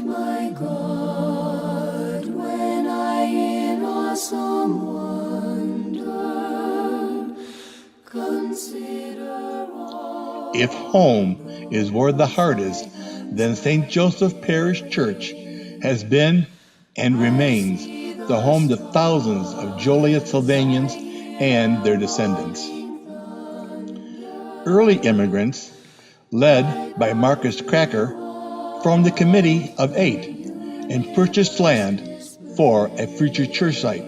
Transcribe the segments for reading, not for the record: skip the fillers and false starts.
my God, when I in awesome wonder consider all. If home is where the heart is, then St. Joseph Parish Church has been and remains the home to thousands of Joliet Sylvanians and their descendants. Early immigrants, led by Marcus Cracker, formed a committee of 8 and purchased land for a future church site.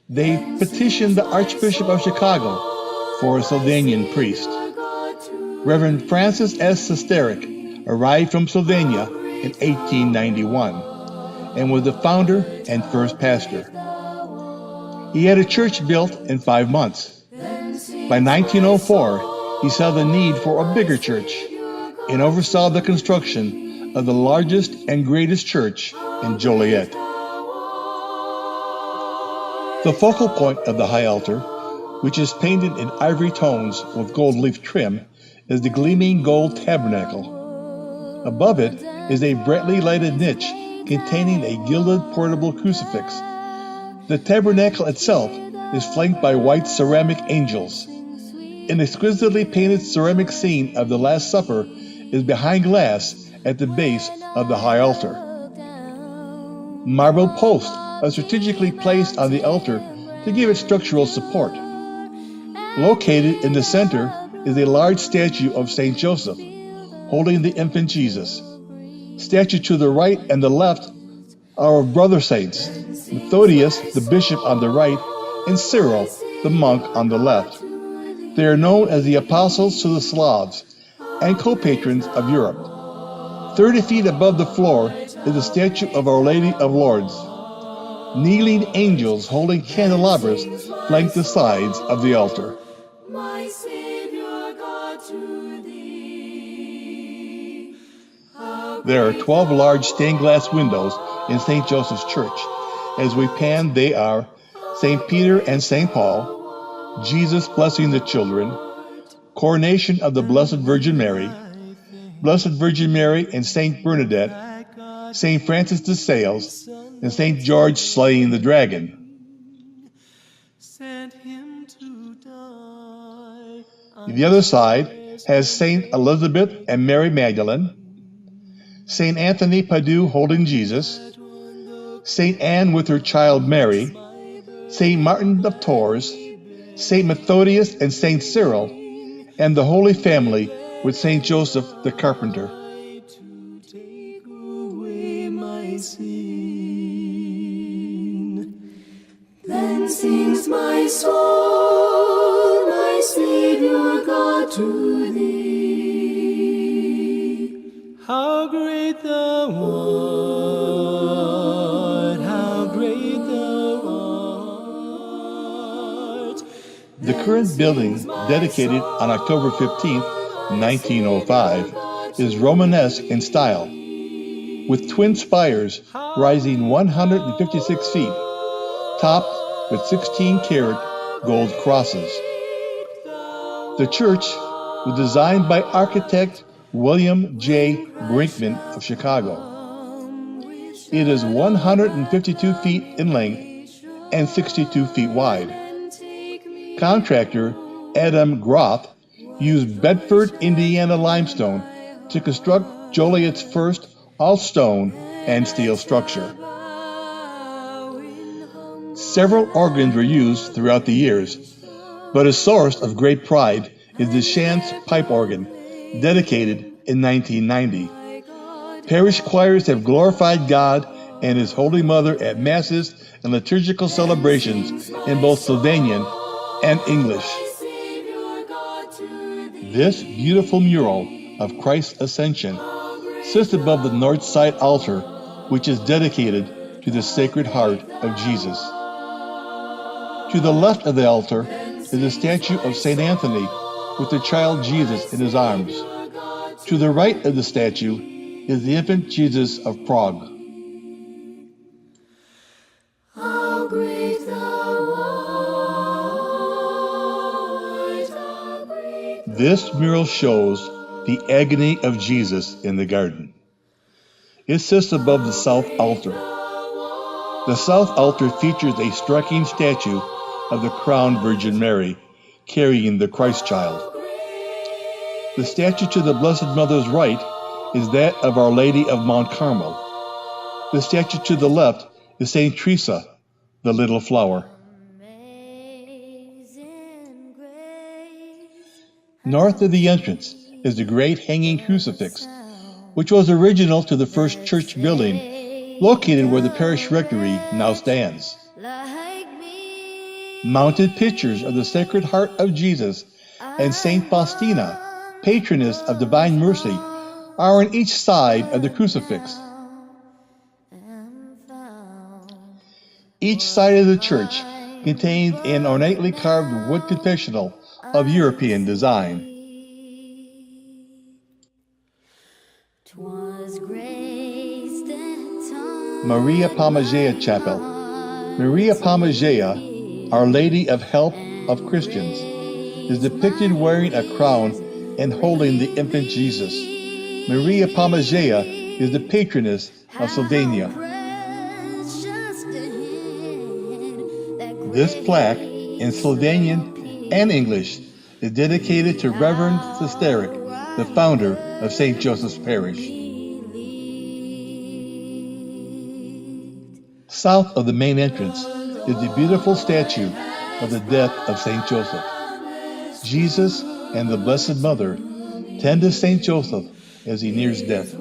They petitioned the Archbishop of Chicago for a Sylvanian priest. Reverend Francis S. Sesteric arrived from Sylvania in 1891 and was the founder and first pastor. He had a church built in 5 months. By 1904, he saw the need for a bigger church and oversaw the construction of the largest and greatest church in Joliet. The focal point of the high altar, which is painted in ivory tones with gold leaf trim, is the gleaming gold tabernacle. Above it is a brightly lighted niche containing a gilded portable crucifix. The tabernacle itself is flanked by white ceramic angels. An exquisitely painted ceramic scene of the Last Supper is behind glass at the base of the high altar. Marble posts are strategically placed on the altar to give it structural support. Located in the center is a large statue of St. Joseph, holding the infant Jesus. Statues to the right and the left are of brother saints, Methodius, the bishop, on the right, and Cyril, the monk, on the left. They are known as the Apostles to the Slavs and co-patrons of Europe. 30 feet above the floor is a statue of Our Lady of Lourdes. Kneeling angels holding candelabras flank the sides of the altar. My Savior God, to thee. There are 12 large stained glass windows in St. Joseph's Church. As we pan, they are St. Peter and St. Paul, Jesus blessing the children, coronation of the Blessed Virgin Mary, Blessed Virgin Mary and St. Bernadette, St. Francis de Sales, and St. George slaying the dragon. The other side has St. Elizabeth and Mary Magdalene, St. Anthony Padue holding Jesus, St. Anne with her child Mary, St. Martin of Tours, St. Methodius and St. Cyril, and the Holy Family with St. Joseph the Carpenter. Then sings my soul, my Savior God, to thee. How great thou art, how great thou art. The current building, dedicated on October 15th, 1905, is Romanesque in style, with twin spires rising 156 feet, topped with 16-karat gold crosses. The church was designed by architect William J. Brinkman of Chicago. It is 152 feet in length and 62 feet wide. Contractor Adam Groth used Bedford, Indiana limestone to construct Joliet's first all-stone and steel structure. Several organs were used throughout the years, but a source of great pride is Deschamps pipe organ, dedicated in 1990. Parish choirs have glorified God and His Holy Mother at masses and liturgical celebrations in both Sylvanian and English. This beautiful mural of Christ's Ascension sits above the north side altar, which is dedicated to the Sacred Heart of Jesus. To the left of the altar is a statue of St. Anthony with the child Jesus in his arms. To the right of the statue is the infant Jesus of Prague. How great thou art, how great. This mural shows the agony of Jesus in the garden. It sits above the south altar. The south altar features a striking statue of the crowned Virgin Mary carrying the Christ child. The statue to the Blessed Mother's right is that of Our Lady of Mount Carmel. The statue to the left is Saint Teresa, the Little Flower. North of the entrance is the great hanging crucifix, which was original to the first church building, located where the parish rectory now stands. Mounted pictures of the Sacred Heart of Jesus and Saint Faustina, patroness of divine mercy, are on each side of the crucifix. Each side of the church contains an ornately carved wood confessional of European design. Maria Palma Chapel. Maria Palma, Our Lady of Help of Christians, is depicted wearing a crown and holding the infant Jesus. Maria Palma is the patroness of Slovenia. This plaque, in Slovenian and English, is dedicated to Reverend Sesteric, the founder of St. Joseph's Parish. South of the main entrance is the beautiful statue of the death of St. Joseph. Jesus and the Blessed Mother tend to St. Joseph as he nears death.